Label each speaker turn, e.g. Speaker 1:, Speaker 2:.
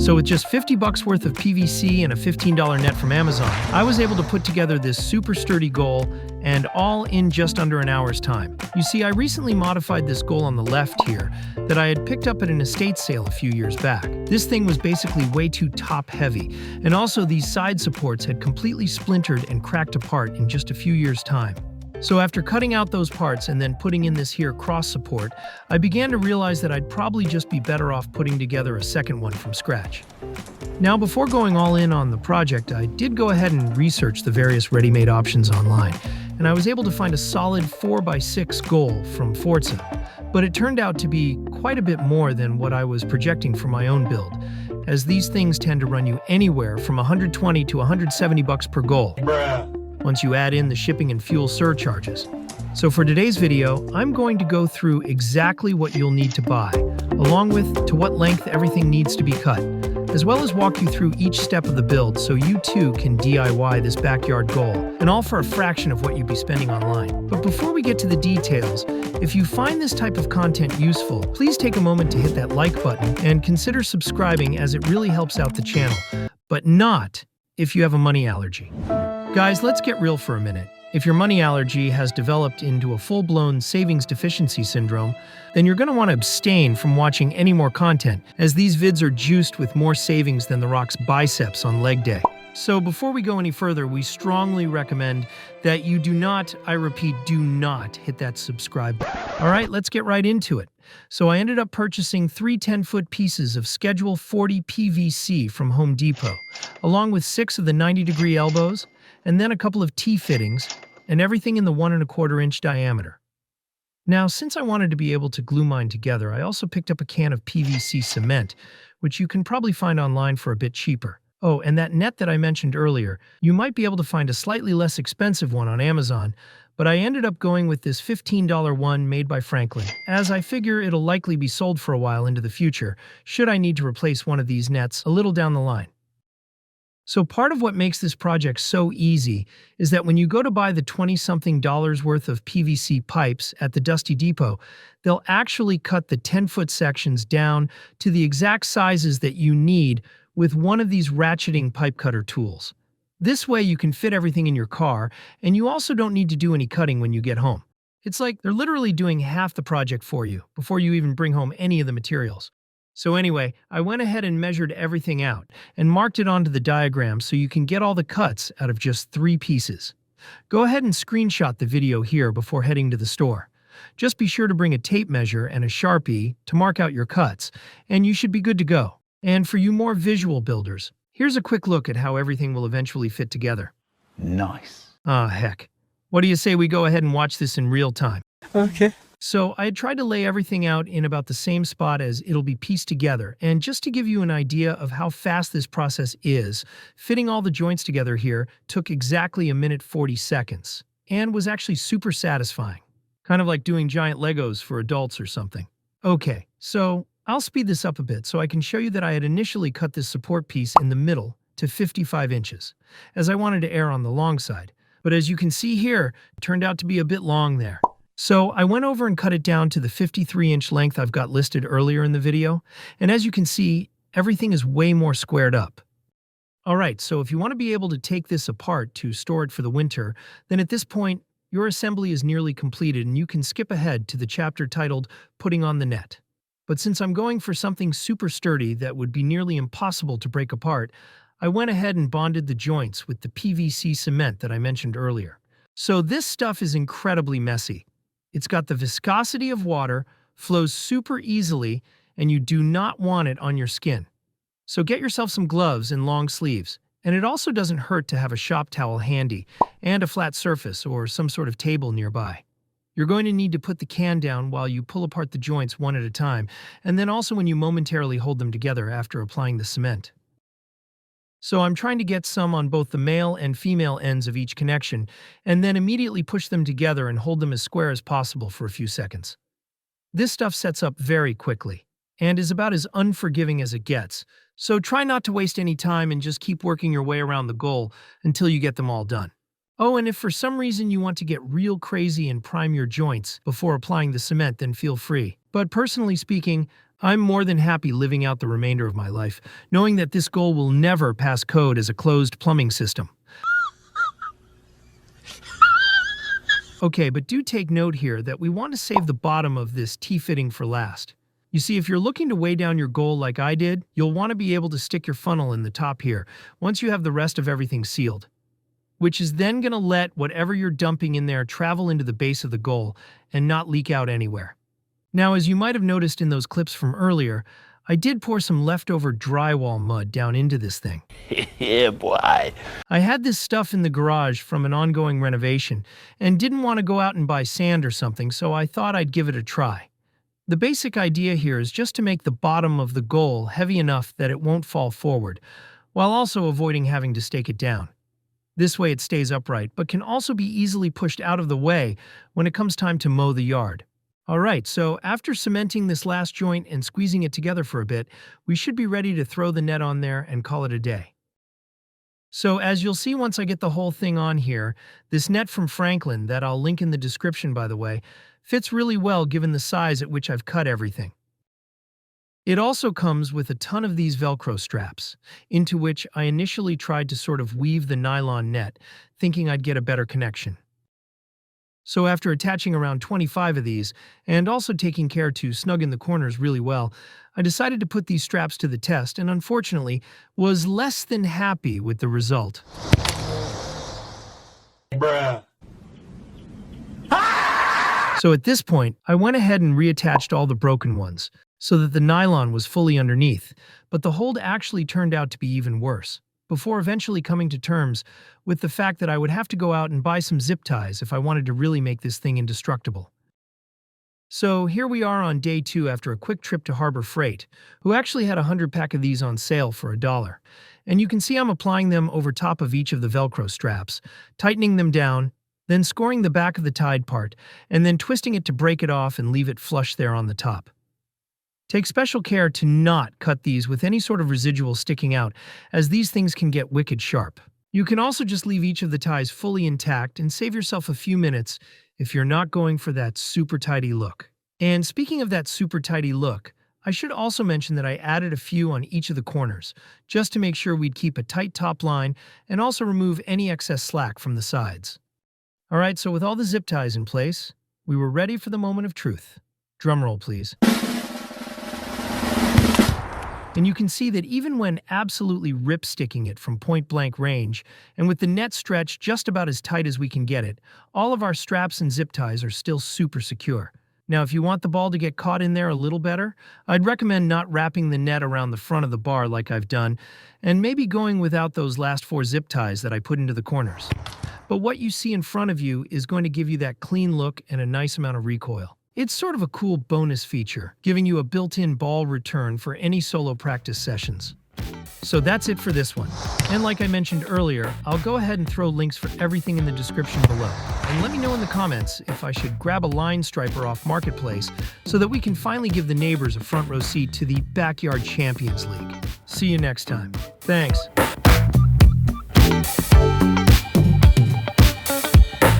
Speaker 1: So with just 50 bucks worth of PVC and a $15 net from Amazon, I was able to put together this super sturdy goal, and all in just under an hour's time. You see, I recently modified this goal on the left here that I had picked up at an estate sale a few years back. This thing was basically way too top heavy, and also these side supports had completely splintered and cracked apart in just a few years' time. So after cutting out those parts and then putting in this here cross support, I began to realize that I'd probably just be better off putting together a second one from scratch. Now, before going all in on the project, I did go ahead and research the various ready-made options online, and I was able to find a solid 4x6 goal from Forza. But it turned out to be quite a bit more than what I was projecting for my own build, as these things tend to run you anywhere from 120 to 170 bucks per goal. Once you add in the shipping and fuel surcharges. So for today's video, I'm going to go through exactly what you'll need to buy, along with to what length everything needs to be cut, as well as walk you through each step of the build so you too can DIY this backyard goal, and all for a fraction of what you'd be spending online. But before we get to the details, if you find this type of content useful, please take a moment to hit that like button and consider subscribing, as it really helps out the channel, but not if you have a money allergy. Guys, let's get real for a minute. If your money allergy has developed into a full-blown savings deficiency syndrome, then you're going to want to abstain from watching any more content, as these vids are juiced with more savings than The Rock's biceps on leg day. So before we go any further, we strongly recommend that you do not, I repeat, do not hit that subscribe button. All right, let's get right into it. So I ended up purchasing 3 10-foot pieces of Schedule 40 PVC from Home Depot, along with 6 of the 90-degree elbows, and then a couple of T-fittings, and everything in the 1¼ inch diameter. Now, since I wanted to be able to glue mine together, I also picked up a can of PVC cement, which you can probably find online for a bit cheaper. Oh, and that net that I mentioned earlier, you might be able to find a slightly less expensive one on Amazon, but I ended up going with this $15 one made by Franklin, as I figure it'll likely be sold for a while into the future, should I need to replace one of these nets a little down the line. So part of what makes this project so easy is that when you go to buy the $20-something worth of PVC pipes at the Dusty Depot, they'll actually cut the 10-foot sections down to the exact sizes that you need with one of these ratcheting pipe cutter tools. This way you can fit everything in your car, and you also don't need to do any cutting when you get home. It's like they're literally doing half the project for you before you even bring home any of the materials. So anyway, I went ahead and measured everything out and marked it onto the diagram so you can get all the cuts out of just 3 pieces. Go ahead and screenshot the video here before heading to the store. Just be sure to bring a tape measure and a Sharpie to mark out your cuts, and you should be good to go. And for you more visual builders, here's a quick look at how everything will eventually fit together.
Speaker 2: Nice.
Speaker 1: Ah, heck. What do you say we go ahead and watch this in real time?
Speaker 2: Okay.
Speaker 1: So I had tried to lay everything out in about the same spot as it'll be pieced together, and just to give you an idea of how fast this process is, fitting all the joints together here took exactly 1:40 seconds, and was actually super satisfying. Kind of like doing giant Legos for adults or something. Okay, so I'll speed this up a bit so I can show you that I had initially cut this support piece in the middle to 55 inches, as I wanted to err on the long side. But as you can see here, it turned out to be a bit long there. So I went over and cut it down to the 53-inch length I've got listed earlier in the video, and as you can see, everything is way more squared up. Alright, so if you want to be able to take this apart to store it for the winter, then at this point, your assembly is nearly completed and you can skip ahead to the chapter titled Putting on the Net. But since I'm going for something super sturdy that would be nearly impossible to break apart, I went ahead and bonded the joints with the PVC cement that I mentioned earlier. So this stuff is incredibly messy. It's got the viscosity of water, flows super easily, and you do not want it on your skin. So get yourself some gloves and long sleeves. And it also doesn't hurt to have a shop towel handy and a flat surface or some sort of table nearby. You're going to need to put the can down while you pull apart the joints one at a time, and then also when you momentarily hold them together after applying the cement. So I'm trying to get some on both the male and female ends of each connection, and then immediately push them together and hold them as square as possible for a few seconds. This stuff sets up very quickly, and is about as unforgiving as it gets, so try not to waste any time and just keep working your way around the goal until you get them all done. Oh, and if for some reason you want to get real crazy and prime your joints before applying the cement, then feel free. But personally speaking, I'm more than happy living out the remainder of my life, knowing that this goal will never pass code as a closed plumbing system. Okay, but do take note here that we want to save the bottom of this T-fitting for last. You see, if you're looking to weigh down your goal like I did, you'll want to be able to stick your funnel in the top here, once you have the rest of everything sealed, which is then going to let whatever you're dumping in there travel into the base of the goal and not leak out anywhere. Now, as you might have noticed in those clips from earlier, I did pour some leftover drywall mud down into this thing.
Speaker 2: Yeah, boy.
Speaker 1: I had this stuff in the garage from an ongoing renovation and didn't want to go out and buy sand or something, so I thought I'd give it a try. The basic idea here is just to make the bottom of the goal heavy enough that it won't fall forward, while also avoiding having to stake it down. This way it stays upright, but can also be easily pushed out of the way when it comes time to mow the yard. Alright, so after cementing this last joint and squeezing it together for a bit, we should be ready to throw the net on there and call it a day. So as you'll see once I get the whole thing on here, this net from Franklin, that I'll link in the description by the way, fits really well given the size at which I've cut everything. It also comes with a ton of these Velcro straps, into which I initially tried to sort of weave the nylon net, thinking I'd get a better connection. So after attaching around 25 of these, and also taking care to snug in the corners really well, I decided to put these straps to the test and unfortunately was less than happy with the result.
Speaker 2: Bruh.
Speaker 1: So at this point, I went ahead and reattached all the broken ones, so that the nylon was fully underneath, but the hold actually turned out to be even worse, before eventually coming to terms with the fact that I would have to go out and buy some zip ties if I wanted to really make this thing indestructible. So here we are on day 2 after a quick trip to Harbor Freight, who actually had a 100-pack of these on sale for $1. And you can see I'm applying them over top of each of the Velcro straps, tightening them down, then scoring the back of the tied part, and then twisting it to break it off and leave it flush there on the top. Take special care to not cut these with any sort of residual sticking out, as these things can get wicked sharp. You can also just leave each of the ties fully intact and save yourself a few minutes if you're not going for that super tidy look. And speaking of that super tidy look, I should also mention that I added a few on each of the corners, just to make sure we'd keep a tight top line and also remove any excess slack from the sides. Alright, so with all the zip ties in place, we were ready for the moment of truth. Drumroll, please. And you can see that even when absolutely rip-sticking it from point-blank range, and with the net stretched just about as tight as we can get it, all of our straps and zip ties are still super secure. Now, if you want the ball to get caught in there a little better, I'd recommend not wrapping the net around the front of the bar like I've done, and maybe going without those last 4 zip ties that I put into the corners. But what you see in front of you is going to give you that clean look and a nice amount of recoil. It's sort of a cool bonus feature, giving you a built-in ball return for any solo practice sessions. So that's it for this one. And like I mentioned earlier, I'll go ahead and throw links for everything in the description below. And let me know in the comments if I should grab a line striper off Marketplace so that we can finally give the neighbors a front row seat to the Backyard Champions League. See you next time. Thanks.